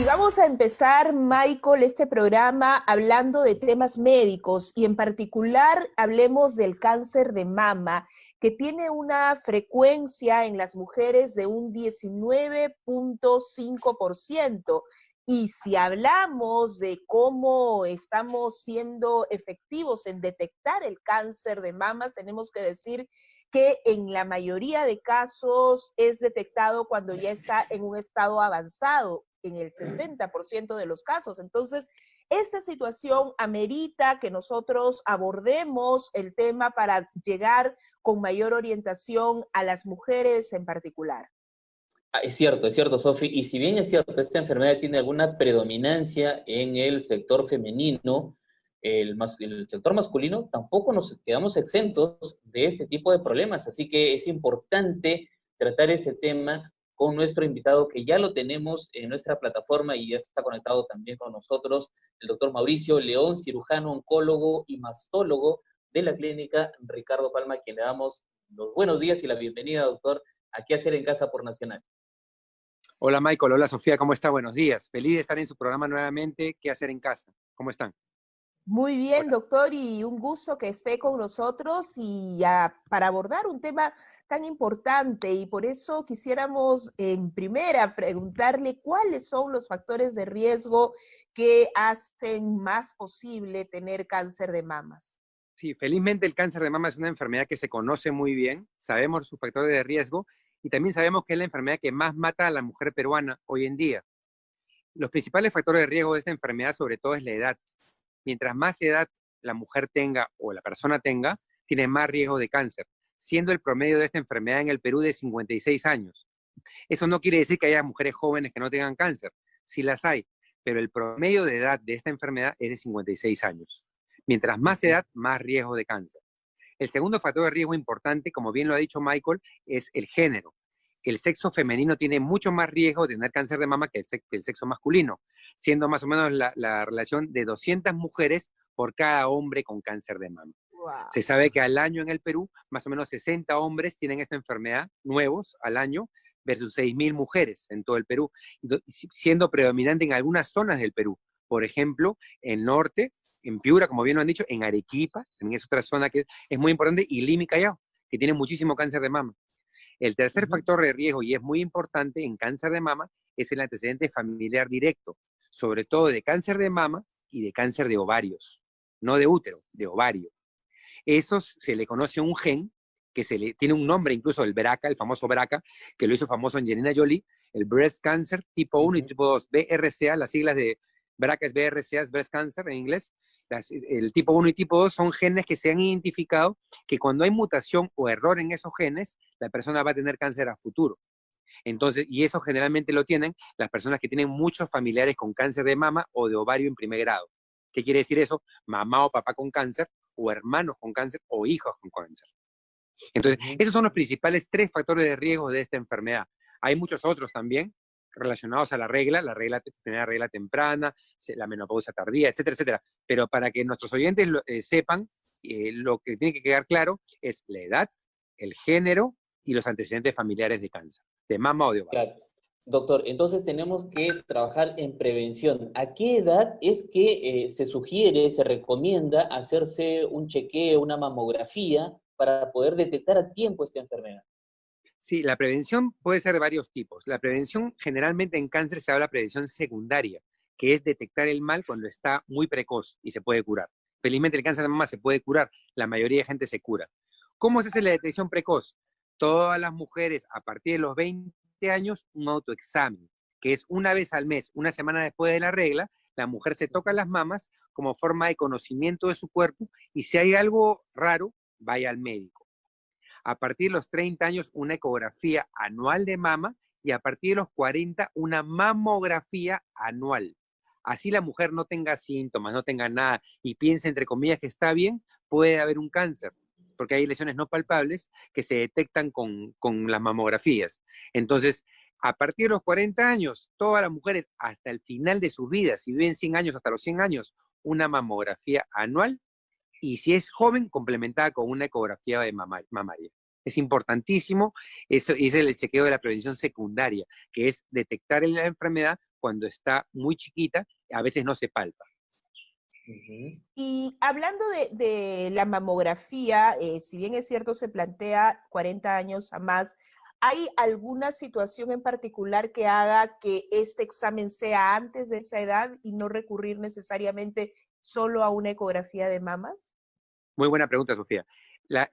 vamos a empezar, Michael, este programa hablando de temas médicos y en particular hablemos del cáncer de mama, que tiene una frecuencia en las mujeres de un 19.5%. Y si hablamos de cómo estamos siendo efectivos en detectar el cáncer de mamas, tenemos que decir que en la mayoría de casos es detectado cuando ya está en un estado avanzado, en el 60% de los casos. Entonces, esta situación amerita que nosotros abordemos el tema para llegar con mayor orientación a las mujeres en particular. Es cierto, Sofi. Y si bien es cierto, esta enfermedad tiene alguna predominancia en el sector femenino, el sector masculino tampoco nos quedamos exentos de este tipo de problemas. Así que es importante tratar ese tema con nuestro invitado, que ya lo tenemos en nuestra plataforma y ya está conectado también con nosotros, el doctor Mauricio León, cirujano, oncólogo y mastólogo de la clínica Ricardo Palma, a quien le damos los buenos días y la bienvenida, doctor, a ¿Qué hacer en casa por Nacional? Hola Michael, hola Sofía, ¿cómo está? Buenos días. Feliz de estar en su programa nuevamente, ¿Qué hacer en casa? ¿Cómo están? Muy bien, Hola. doctor, y un gusto que esté con nosotros y para abordar un tema tan importante. Y por eso quisiéramos en primera preguntarle cuáles son los factores de riesgo que hacen más posible tener cáncer de mamas. Sí, felizmente el cáncer de mama es una enfermedad que se conoce muy bien, sabemos sus factores de riesgo y también sabemos que es la enfermedad que más mata a la mujer peruana hoy en día. Los principales factores de riesgo de esta enfermedad sobre todo es la edad. Mientras más edad la mujer tenga o la persona tenga, tiene más riesgo de cáncer, siendo el promedio de esta enfermedad en el Perú de 56 años. Eso no quiere decir que haya mujeres jóvenes que no tengan cáncer, sí las hay, pero el promedio de edad de esta enfermedad es de 56 años. Mientras más edad, más riesgo de cáncer. El segundo factor de riesgo importante, como bien lo ha dicho Michael, es el género. El sexo femenino tiene mucho más riesgo de tener cáncer de mama que el sexo masculino, siendo más o menos la relación de 200 mujeres por cada hombre con cáncer de mama. Wow. Se sabe que al año en el Perú, más o menos 60 hombres tienen esta enfermedad, nuevos al año, versus 6.000 mujeres en todo el Perú, siendo predominante en algunas zonas del Perú. Por ejemplo, en norte, en Piura, como bien lo han dicho, en Arequipa, también es otra zona que es muy importante, y Lima y Callao, que tiene muchísimo cáncer de mama. El tercer factor de riesgo, y es muy importante en cáncer de mama, es el antecedente familiar directo, sobre todo de cáncer de mama y de cáncer de ovarios, no de útero, de ovario. Eso se le conoce un gen, que tiene un nombre incluso, el BRCA, el famoso BRCA, que lo hizo famoso Angelina Jolie, el Breast Cancer tipo 1 y tipo 2, BRCA, las siglas de BRCA es BRCA, es Breast Cancer en inglés. El tipo 1 y tipo 2 son genes que se han identificado que cuando hay mutación o error en esos genes, la persona va a tener cáncer a futuro. Entonces, y eso generalmente lo tienen las personas que tienen muchos familiares con cáncer de mama o de ovario en primer grado. ¿Qué quiere decir eso? Mamá o papá con cáncer, o hermanos con cáncer, o hijos con cáncer. Entonces, esos son los principales 3 factores de riesgo de esta enfermedad. Hay muchos otros también relacionados a la primera regla temprana, la menopausia tardía, etcétera, etcétera. Pero para que nuestros oyentes sepan, lo que tiene que quedar claro es la edad, el género y los antecedentes familiares de cáncer, de mama o de ovario. Claro. Doctor, entonces tenemos que trabajar en prevención. ¿A qué edad es que se sugiere, se recomienda hacerse un chequeo, una mamografía para poder detectar a tiempo esta enfermedad? Sí, la prevención puede ser de varios tipos. La prevención, generalmente en cáncer se habla de prevención secundaria, que es detectar el mal cuando está muy precoz y se puede curar. Felizmente el cáncer de mama se puede curar, la mayoría de gente se cura. ¿Cómo se hace la detección precoz? Todas las mujeres a partir de los 20 años, un autoexamen, que es una vez al mes, una semana después de la regla, la mujer se toca las mamas como forma de conocimiento de su cuerpo y si hay algo raro, vaya al médico. A partir de los 30 años, una ecografía anual de mama y a partir de los 40, una mamografía anual. Así la mujer no tenga síntomas, no tenga nada y piense, entre comillas, que está bien, puede haber un cáncer, porque hay lesiones no palpables que se detectan con las mamografías. Entonces, a partir de los 40 años, todas las mujeres hasta el final de sus vidas, si viven 100 años, hasta los 100 años, una mamografía anual y si es joven, complementada con una ecografía de mamaria. Es importantísimo, eso es el chequeo de la prevención secundaria, que es detectar la enfermedad cuando está muy chiquita, a veces no se palpa. Y hablando de la mamografía, si bien es cierto se plantea 40 años a más, ¿hay alguna situación en particular que haga que este examen sea antes de esa edad y no recurrir necesariamente solo a una ecografía de mamas? Muy buena pregunta, Sofía.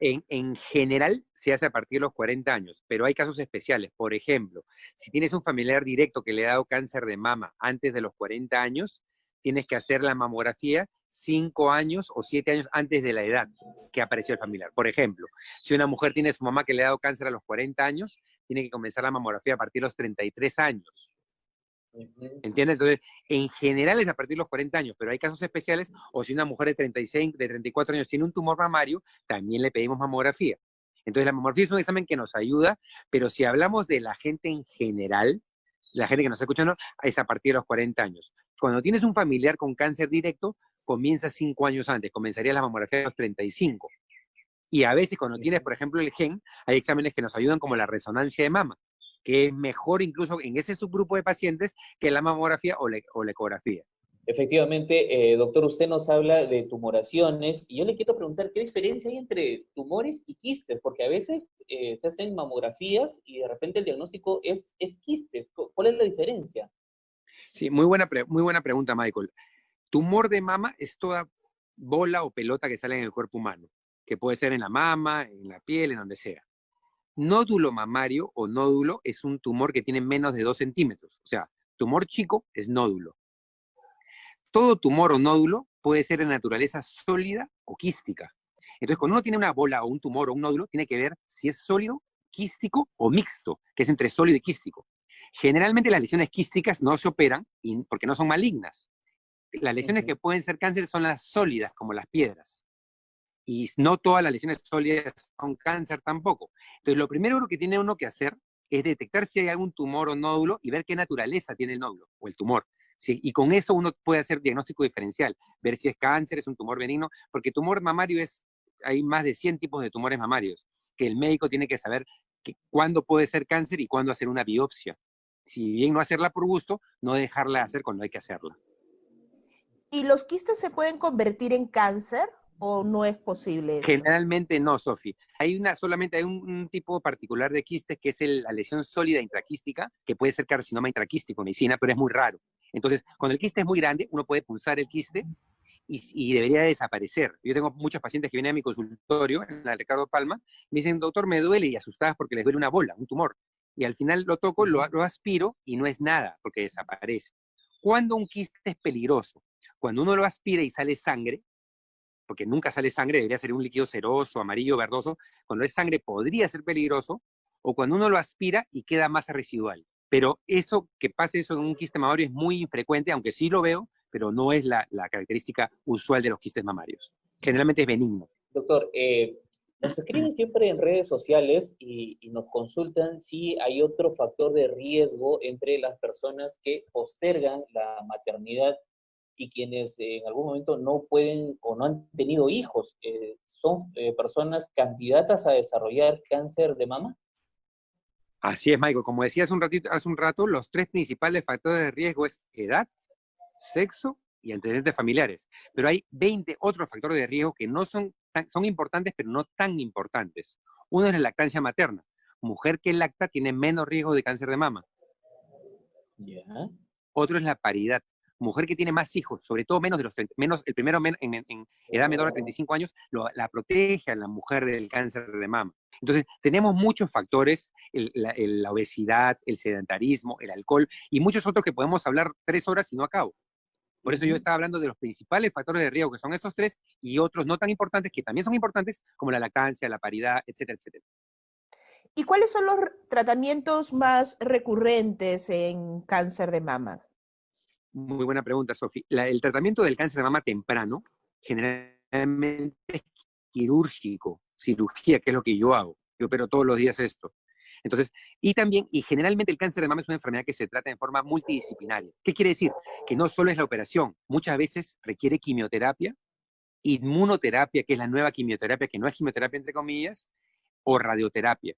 En general se hace a partir de los 40 años, pero hay casos especiales. Por ejemplo, si tienes un familiar directo que le ha dado cáncer de mama antes de los 40 años, tienes que hacer la mamografía 5 años o 7 años antes de la edad que apareció el familiar. Por ejemplo, si una mujer tiene a su mamá que le ha dado cáncer a los 40 años, tiene que comenzar la mamografía a partir de los 33 años. ¿Entiendes? Entonces, en general es a partir de los 40 años, pero hay casos especiales, o si una mujer de 36, de 34 años tiene un tumor mamario, también le pedimos mamografía. Entonces, la mamografía es un examen que nos ayuda, pero si hablamos de la gente en general, la gente que nos está escuchando, es a partir de los 40 años. Cuando tienes un familiar con cáncer directo, comienza 5 años antes, comenzaría la mamografía a los 35. Y a veces cuando tienes, por ejemplo, el gen, hay exámenes que nos ayudan como la resonancia de mama, que es mejor incluso en ese subgrupo de pacientes que la mamografía o la ecografía. Efectivamente, doctor, usted nos habla de tumoraciones y yo le quiero preguntar qué diferencia hay entre tumores y quistes, porque a veces se hacen mamografías y de repente el diagnóstico es quistes. ¿Cuál es la diferencia? Sí, muy buena pregunta, Michael. Tumor de mama es toda bola o pelota que sale en el cuerpo humano, que puede ser en la mama, en la piel, en donde sea. Nódulo mamario o nódulo es un tumor que tiene menos de 2 centímetros. O sea, tumor chico es nódulo. Todo tumor o nódulo puede ser de naturaleza sólida o quística. Entonces, cuando uno tiene una bola o un tumor o un nódulo, tiene que ver si es sólido, quístico o mixto, que es entre sólido y quístico. Generalmente las lesiones quísticas no se operan porque no son malignas. Las lesiones que pueden ser cáncer son las sólidas, como las piedras. Y no todas las lesiones sólidas son cáncer tampoco. Entonces, lo primero que tiene uno que hacer es detectar si hay algún tumor o nódulo y ver qué naturaleza tiene el nódulo o el tumor. ¿Sí? Y con eso uno puede hacer diagnóstico diferencial, ver si es cáncer, es un tumor benigno, porque tumor mamario hay más de 100 tipos de tumores mamarios, que el médico tiene que saber cuándo puede ser cáncer y cuándo hacer una biopsia. Si bien no hacerla por gusto, no dejarla hacer cuando hay que hacerla. ¿Y los quistes se pueden convertir en cáncer o no es posible eso? Generalmente no, Sofi. Solamente hay un tipo particular de quistes que es la lesión sólida intraquística, que puede ser carcinoma intraquístico en medicina, pero es muy raro. Entonces, cuando el quiste es muy grande, uno puede pulsar el quiste y debería desaparecer. Yo tengo muchos pacientes que vienen a mi consultorio, en la Ricardo Palma, me dicen, doctor, me duele, y asustadas porque les duele una bola, un tumor. Y al final lo toco, lo aspiro y no es nada, porque desaparece. ¿Cuándo un quiste es peligroso? Cuando uno lo aspira y sale sangre, porque nunca sale sangre, debería ser un líquido ceroso, amarillo, verdoso. Cuando es sangre podría ser peligroso, o cuando uno lo aspira y queda masa residual. Pero que pase eso en un quiste mamario es muy infrecuente, aunque sí lo veo, pero no es la característica usual de los quistes mamarios. Generalmente es benigno. Doctor, nos escriben siempre en redes sociales y nos consultan si hay otro factor de riesgo entre las personas que postergan la maternidad y quienes en algún momento no pueden o no han tenido hijos. ¿Son personas candidatas a desarrollar cáncer de mama? Así es, Michael. Como decía hace un rato, los 3 principales factores de riesgo es edad, sexo y antecedentes familiares. Pero hay 20 otros factores de riesgo que no son importantes, pero no tan importantes. Uno es la lactancia materna. Mujer que lacta tiene menos riesgo de cáncer de mama. Yeah. Otro es la paridad. Mujer que tiene más hijos, sobre todo el primero en edad menor a 35 años, la protege a la mujer del cáncer de mama. Entonces, tenemos muchos factores, la obesidad, el sedentarismo, el alcohol, y muchos otros que podemos hablar 3 horas y no acabo. Por eso yo estaba hablando de los principales factores de riesgo, que son esos 3, y otros no tan importantes, que también son importantes, como la lactancia, la paridad, etcétera, etcétera. ¿Y cuáles son los tratamientos más recurrentes en cáncer de mama? Muy buena pregunta, Sofi. El tratamiento del cáncer de mama temprano generalmente es quirúrgico, cirugía, que es lo que yo hago. Yo opero todos los días esto. Entonces, y generalmente el cáncer de mama es una enfermedad que se trata de forma multidisciplinaria. ¿Qué quiere decir? Que no solo es la operación, muchas veces requiere quimioterapia, inmunoterapia, que es la nueva quimioterapia, que no es quimioterapia entre comillas, o radioterapia.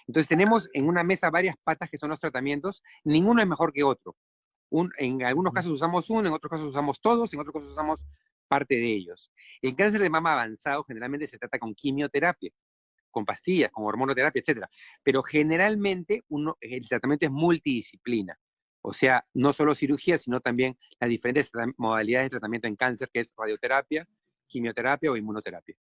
Entonces tenemos en una mesa varias patas que son los tratamientos, ninguno es mejor que otro. En algunos casos usamos uno, en otros casos usamos todos, en otros casos usamos parte de ellos. El cáncer de mama avanzado generalmente se trata con quimioterapia, con pastillas, con hormonoterapia, etcétera. Pero generalmente el tratamiento es multidisciplina. O sea, no solo cirugía, sino también las diferentes modalidades de tratamiento en cáncer, que es radioterapia, quimioterapia o inmunoterapia.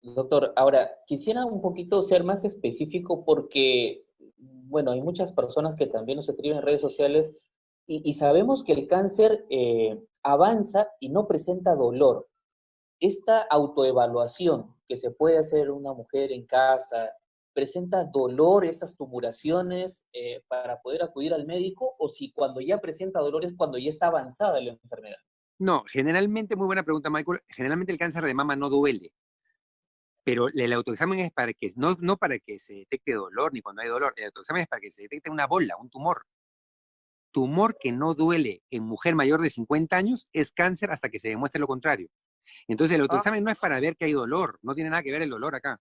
Doctor, ahora, quisiera un poquito ser más específico porque, bueno, hay muchas personas que también nos escriben en redes sociales y sabemos que el cáncer avanza y no presenta dolor. Esta autoevaluación que se puede hacer una mujer en casa, ¿presenta dolor estas tumoraciones para poder acudir al médico? ¿O si cuando ya presenta dolor es cuando ya está avanzada la enfermedad? No, generalmente, muy buena pregunta, Michael, generalmente el cáncer de mama no duele, pero el autoexamen es para que, no para que se detecte dolor ni cuando hay dolor, el autoexamen es para que se detecte una bola, un tumor. Tumor que no duele en mujer mayor de 50 años es cáncer hasta que se demuestre lo contrario. Entonces el autoexamen no es para ver que hay dolor, no tiene nada que ver el dolor acá.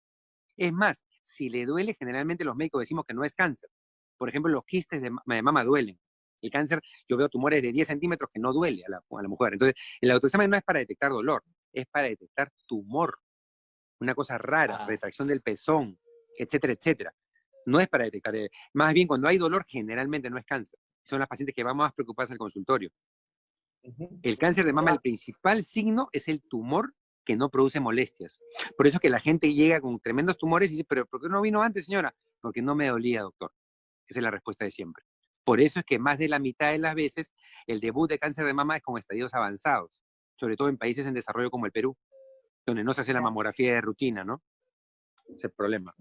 Es más, si le duele, generalmente los médicos decimos que no es cáncer. Por ejemplo, los quistes de mama duelen. El cáncer, yo veo tumores de 10 centímetros que no duele a la mujer. Entonces, el autoexamen no es para detectar dolor, es para detectar tumor. Una cosa rara, retracción del pezón, etcétera, etcétera. No es para detectar. Más bien, cuando hay dolor, generalmente no es cáncer. Son las pacientes que van más preocupadas al consultorio. El cáncer de mama, el principal signo es el tumor que no produce molestias. Por eso es que la gente llega con tremendos tumores y dice, pero ¿por qué no vino antes, señora? Porque no me dolía, doctor. Esa es la respuesta de siempre. Por eso es que más de la mitad de las veces el debut de cáncer de mama es con estadios avanzados, sobre todo en países en desarrollo como el Perú, donde no se hace la mamografía de rutina, ¿no? Ese es el problema.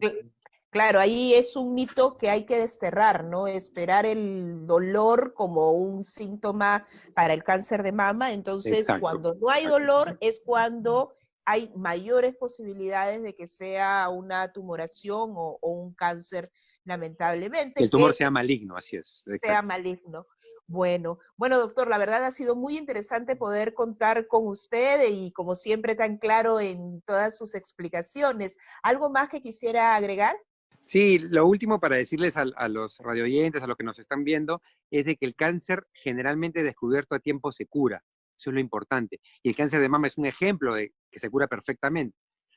Claro, ahí es un mito que hay que desterrar, ¿no? Esperar el dolor como un síntoma para el cáncer de mama. Entonces, Exacto. cuando no hay dolor es cuando hay mayores posibilidades de que sea una tumoración o un cáncer, lamentablemente. Que el tumor sea maligno, así es. Exacto. Sea maligno. Bueno, doctor, la verdad ha sido muy interesante poder contar con usted y como siempre tan claro en todas sus explicaciones. ¿Algo más que quisiera agregar? Sí, lo último para decirles a los radioyentes, a los que nos están viendo, es de que el cáncer generalmente descubierto a tiempo se cura. Eso es lo importante. Y el cáncer de mama es un ejemplo de que se cura perfectamente.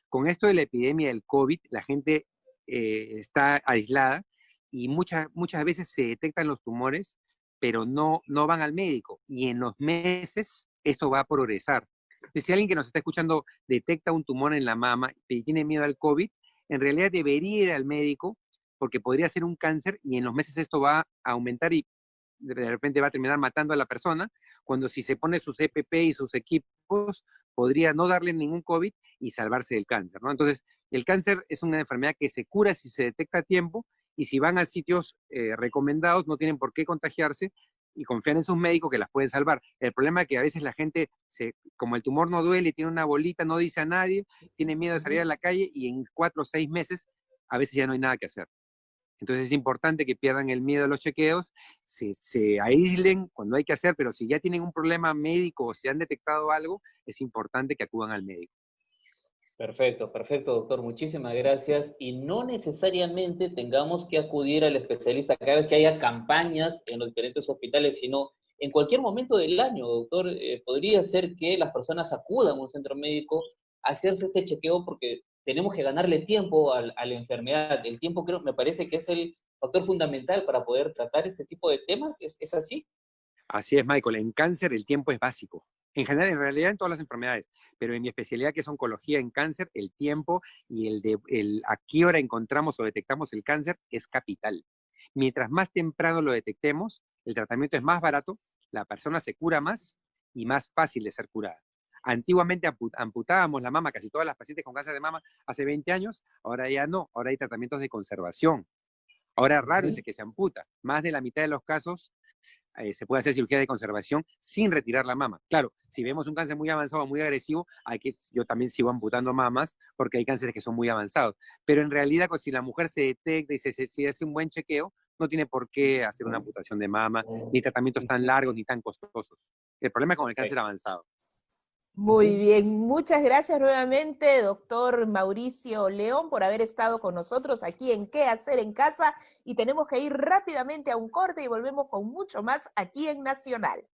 Con esto de la epidemia del COVID, la gente está aislada y muchas veces se detectan los tumores, pero no van al médico. Y en los meses esto va a progresar. Entonces, si alguien que nos está escuchando detecta un tumor en la mama y tiene miedo al COVID, en realidad debería ir al médico porque podría ser un cáncer y en los meses esto va a aumentar y de repente va a terminar matando a la persona, cuando si se pone sus EPP y sus equipos, podría no darle ningún COVID y salvarse del cáncer, ¿no? Entonces, el cáncer es una enfermedad que se cura si se detecta a tiempo y si van a sitios recomendados no tienen por qué contagiarse y confiar en sus médicos que las pueden salvar. El problema es que a veces la gente, como el tumor no duele y tiene una bolita, no dice a nadie, tiene miedo de salir a la calle y en 4 o 6 meses a veces ya no hay nada que hacer. Entonces es importante que pierdan el miedo a los chequeos, se aíslen cuando hay que hacer, pero si ya tienen un problema médico o si han detectado algo, es importante que acudan al médico. Perfecto, doctor. Muchísimas gracias. Y no necesariamente tengamos que acudir al especialista cada vez que haya campañas en los diferentes hospitales, sino en cualquier momento del año, doctor. Podría ser que las personas acudan a un centro médico a hacerse este chequeo porque tenemos que ganarle tiempo a la enfermedad. El tiempo, me parece que es el factor fundamental para poder tratar este tipo de temas. ¿Es así? Así es, Michael. En cáncer el tiempo es básico. En general, en realidad en todas las enfermedades, pero en mi especialidad que es oncología en cáncer, el tiempo y a qué hora encontramos o detectamos el cáncer es capital. Mientras más temprano lo detectemos, el tratamiento es más barato, la persona se cura más y más fácil de ser curada. Antiguamente amputábamos la mama, casi todas las pacientes con cáncer de mama hace 20 años, ahora ya no, ahora hay tratamientos de conservación. Ahora raro es el que se amputa. Más de la mitad de los casos se puede hacer cirugía de conservación sin retirar la mama. Claro, si vemos un cáncer muy avanzado, muy agresivo, yo también sigo amputando mamas porque hay cánceres que son muy avanzados. Pero en realidad, si la mujer se detecta y se hace un buen chequeo, no tiene por qué hacer una amputación de mama, ni tratamientos tan largos ni tan costosos. El problema es con el cáncer avanzado. Muy bien, muchas gracias nuevamente, doctor Mauricio León, por haber estado con nosotros aquí en ¿Qué hacer en casa? Y tenemos que ir rápidamente a un corte y volvemos con mucho más aquí en Nacional.